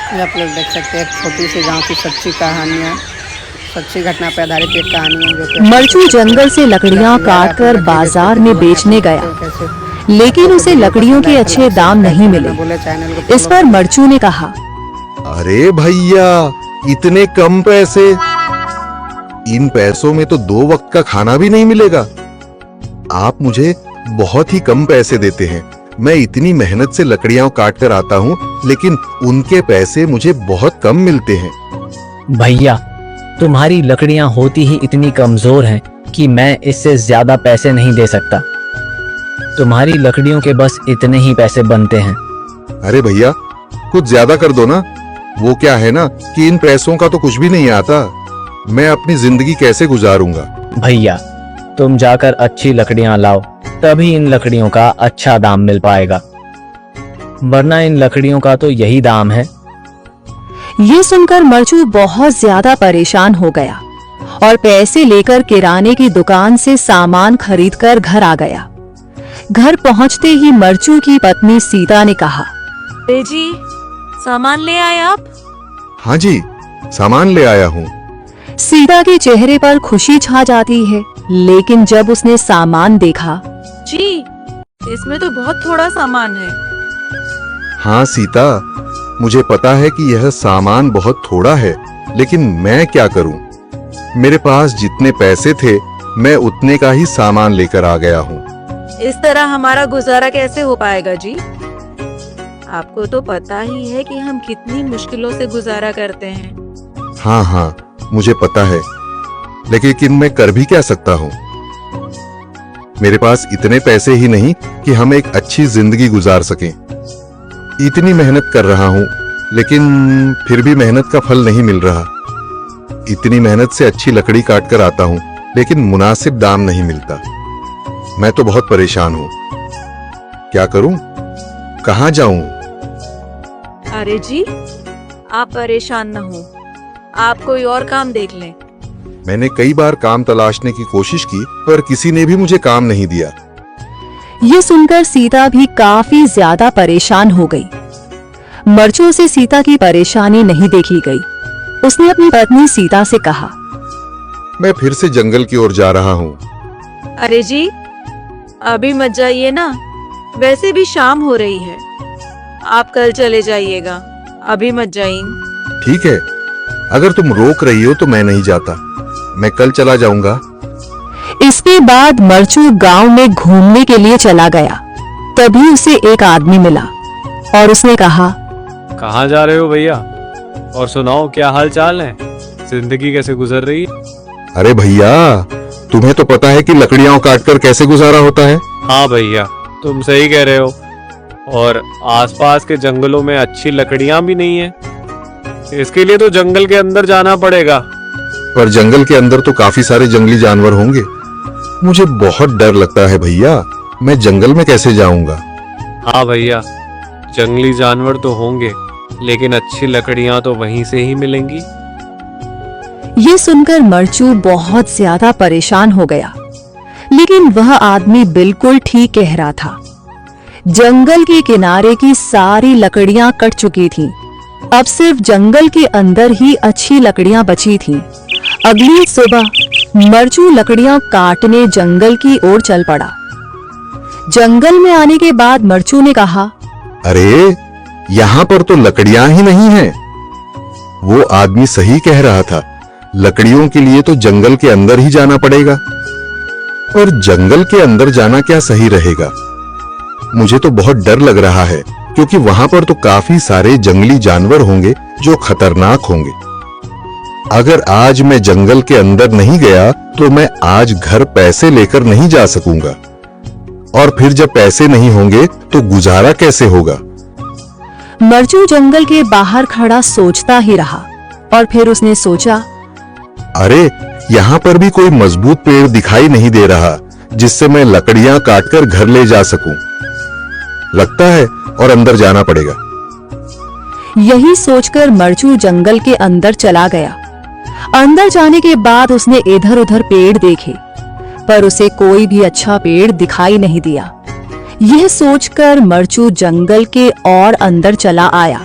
ये आप लोग देख सकते हैं एक छोटी सी गांव की सच्ची कहानियाँ, सच्ची घटना पर आधारित एक कहानी है जो कि मरचू जंगल से लकड़ियां काटकर बाजार में बेचने गया, लेकिन उसे लकड़ियों के अच्छे दाम नहीं मिले। इस पर मरचू ने कहा, अरे भैया, इतने कम पैसे, इन पैसों में तो 2 वक्त का खाना भी नहीं मिलेगा। आप मुझे बहुत ही कम पैसे देते हैं। मैं इतनी मेहनत से लकड़ियां काट कर आता हूँ, लेकिन उनके पैसे मुझे बहुत कम मिलते हैं। भैया, तुम्हारी लकड़ियां होती ही इतनी कमजोर हैं कि मैं इससे ज्यादा पैसे नहीं दे सकता। तुम्हारी लकड़ियों के बस इतने ही पैसे बनते हैं। अरे भैया, कुछ ज्यादा कर दो ना। वो क्या है ना कि इन पैसों का तो कुछ भी नहीं आता। मैं अपनी जिंदगी कैसे गुजारूंगा? भैया, तुम जाकर अच्छी लकड़ियां लाओ, तभी इन लकड़ियों का अच्छा दाम मिल पाएगा, वरना इन लकड़ियों का तो यही दाम है। ये सुनकर मरचू बहुत ज्यादा परेशान हो गया और पैसे लेकर किराने की दुकान से सामान खरीदकर घर आ गया। घर पहुंचते ही मरचू की पत्नी सीता ने कहा, अरे जी, सामान ले आए आप? हाँ जी, सामान ले आया हूँ। सीता के चेहरे पर खुशी छा जाती है, लेकिन जब उसने सामान देखा, जी, इसमें तो बहुत थोड़ा सामान है। हाँ सीता, मुझे पता है कि यह सामान बहुत थोड़ा है, लेकिन मैं क्या करूं? मेरे पास जितने पैसे थे, मैं उतने का ही सामान लेकर आ गया हूँ। इस तरह हमारा गुजारा कैसे हो पाएगा जी? आपको तो पता ही है कि हम कितनी मुश्किलों से गुजारा करते हैं। हाँ हाँ, मुझे पता है, लेकिन मैं कर भी क्या सकता हूँ? मेरे पास इतने पैसे ही नहीं कि हम एक अच्छी जिंदगी गुजार सकें। इतनी मेहनत कर रहा हूँ, लेकिन फिर भी मेहनत का फल नहीं मिल रहा। इतनी मेहनत से अच्छी लकड़ी काट कर आता हूँ, लेकिन मुनासिब दाम नहीं मिलता। मैं तो बहुत परेशान हूँ। क्या करूँ? कहाँ जाऊँ? अरे जी, आप परेशान न हो, आप कोई और काम देख लें। मैंने कई बार काम तलाशने की कोशिश की, पर किसी ने भी मुझे काम नहीं दिया। ये सुनकर सीता भी काफी ज्यादा परेशान हो गई। मरचू से सीता की परेशानी नहीं देखी गई। उसने अपनी पत्नी सीता से कहा, मैं फिर से जंगल की ओर जा रहा हूँ। अरे जी, अभी मत जाइए ना, वैसे भी शाम हो रही है। आप कल चले जाइएगा, अभी मत जाइए। ठीक है, अगर तुम रोक रही हो तो मैं नहीं जाता। मैं कल चला जाऊंगा। इसके बाद मरचू गांव में घूमने के लिए चला गया। तभी उसे एक आदमी मिला और उसने कहा, कहाँ जा रहे हो भैया? और सुनाओ, क्या हाल चाल है? जिंदगी कैसे गुजर रही है? अरे भैया, तुम्हें तो पता है कि लकड़ियां काटकर कैसे गुजारा होता है। हाँ भैया, तुम सही कह रहे हो। और आसपास के जंगलों में अच्छी लकड़ियां भी नहीं है। इसके लिए तो जंगल के अंदर जाना पड़ेगा। पर जंगल के अंदर तो काफी सारे जंगली जानवर होंगे। मुझे बहुत डर लगता है भैया, मैं जंगल में कैसे जाऊंगा? हाँ भैया, जंगली जानवर तो होंगे, लेकिन अच्छी लकड़ियां तो वहीं से ही मिलेंगी। ये सुनकर मरचू बहुत ज्यादा परेशान हो गया, लेकिन वह आदमी बिल्कुल ठीक कह रहा था। जंगल के किनारे की सारी लकड़ियां कट चुकी थीं। अब सिर्फ जंगल के अंदर ही अच्छी लकड़ियां बची थीं। अगली सुबह मरचू लकड़ियां काटने जंगल की ओर चल पड़ा। जंगल में आने के बाद मरचू ने कहा, अरे, यहाँ पर तो लकड़ियां ही नहीं हैं। वो आदमी सही कह रहा था, लकड़ियों के लिए तो जंगल के अंदर ही जाना पड़ेगा। और जंगल के अंदर जाना क्या सही रहेगा? मुझे तो बहुत डर लग रहा है, क्योंकि वहां पर तो काफी सारे जंगली जानवर होंगे जो खतरनाक होंगे। अगर आज मैं जंगल के अंदर नहीं गया तो मैं आज घर पैसे लेकर नहीं जा सकूंगा, और फिर जब पैसे नहीं होंगे तो गुजारा कैसे होगा? मरचू जंगल के बाहर खड़ा सोचता ही रहा और फिर उसने सोचा, अरे, यहाँ पर भी कोई मजबूत पेड़ दिखाई नहीं दे रहा जिससे मैं लकड़ियां काटकर घर ले जा सकूं। लगता है और अंदर जाना पड़ेगा। यही सोचकर मरचू जंगल के अंदर चला गया। अंदर जाने के बाद उसने इधर उधर पेड़ देखे, पर उसे कोई भी अच्छा पेड़ दिखाई नहीं दिया। यह सोचकर मरचू जंगल के और अंदर चला आया।